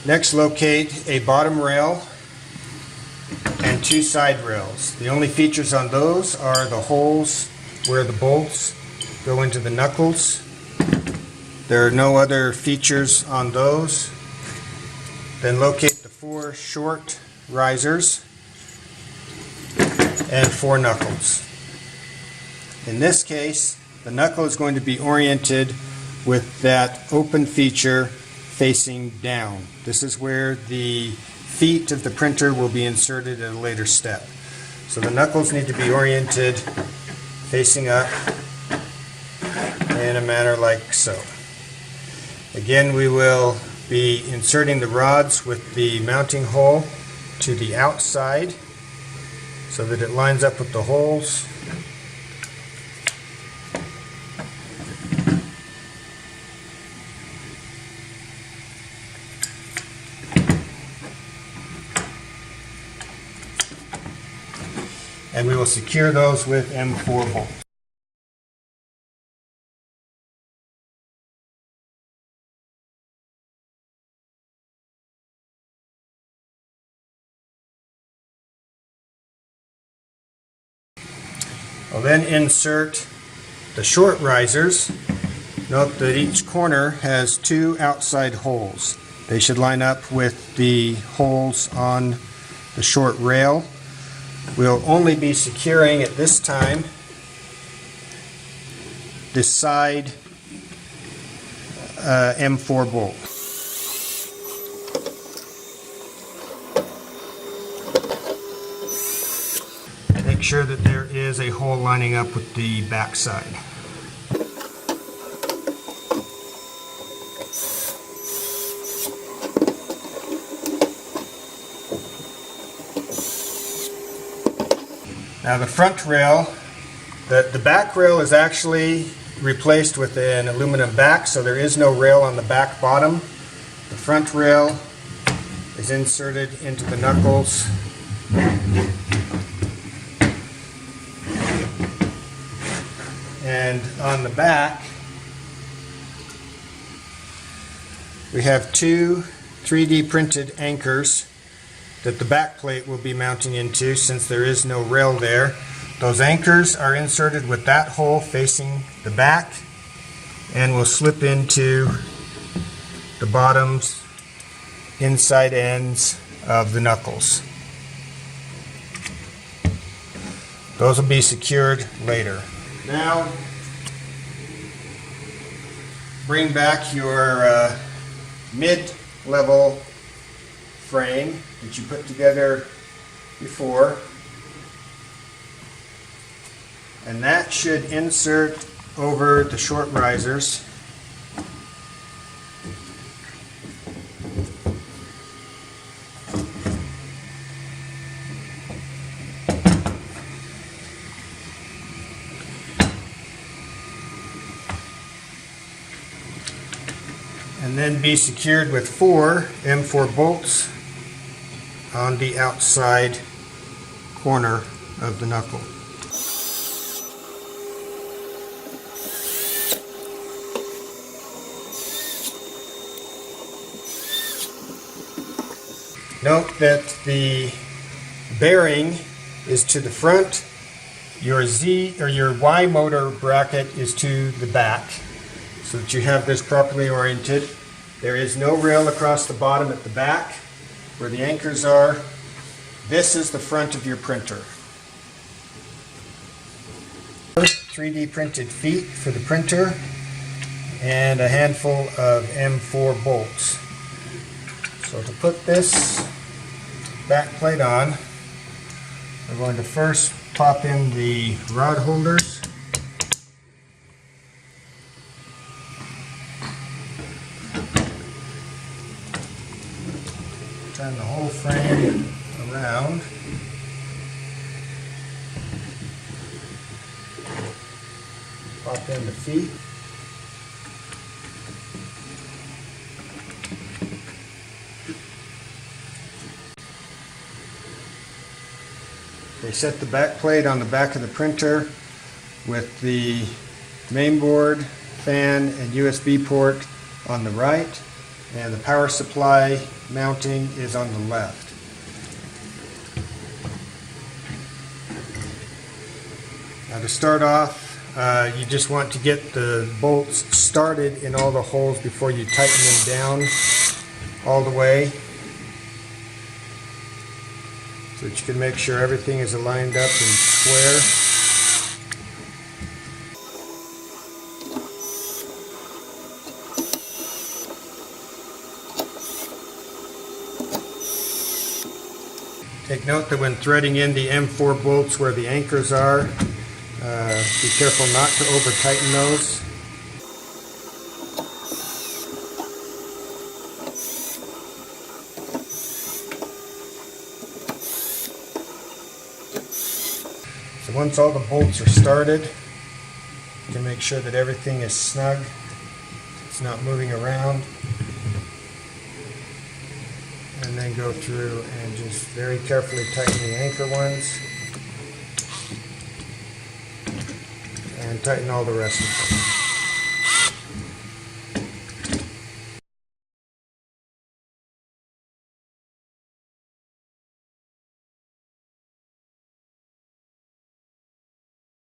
Next, locate a bottom rail and two side rails. The only features on those are the holes where the bolts go into the knuckles. There are no other features on those. Then locate the four short risers and four knuckles. In this case, the knuckle is going to be oriented with that open feature facing down. This is where the feet of the printer will be inserted at a later step. So the knuckles need to be oriented facing up in a manner like so. Again, we will be inserting the rods with the mounting hole to the outside so that it lines up with the holes. And we will secure those with M4 bolts. We'll then insert the short risers. Note that each corner has two outside holes. They should line up with the holes on the short rail. We'll only be securing at this time the side M4 bolt. Make sure that there is a hole lining up with the back side. Now the front rail, the back rail is actually replaced with an aluminum back, so there is no rail on the back bottom. The front rail is inserted into the knuckles. And on the back, we have two 3D printed anchors that the backplate will be mounting into since there is no rail there. Those anchors are inserted with that hole facing the back and will slip into the bottoms inside ends of the knuckles. Those will be secured later. Now bring back your mid-level frame that you put together before, and that should insert over the short risers. And then be secured with four M4 bolts on the outside corner of the knuckle. Note that the bearing is to the front, your Z or your Y motor bracket is to the back, so that you have this properly oriented. There is no rail across the bottom at the back where the anchors are. This is the front of your printer. 3D printed feet for the printer and a handful of M4 bolts. So to put this back plate on, we're going to first pop in the rod holders. Turn the whole frame around. Pop in the feet. They set the back plate on the back of the printer with the main board, fan, and USB port on the right, and the power supply mounting is on the left. Now to start off, you just want to get the bolts started in all the holes before you tighten them down all the way, so that you can make sure everything is aligned up and square. Take note that when threading in the M4 bolts where the anchors are, be careful not to over tighten those. So once all the bolts are started, you can make sure that everything is snug, it's not moving around, and then go through and just very carefully tighten the anchor ones and tighten all the rest of them.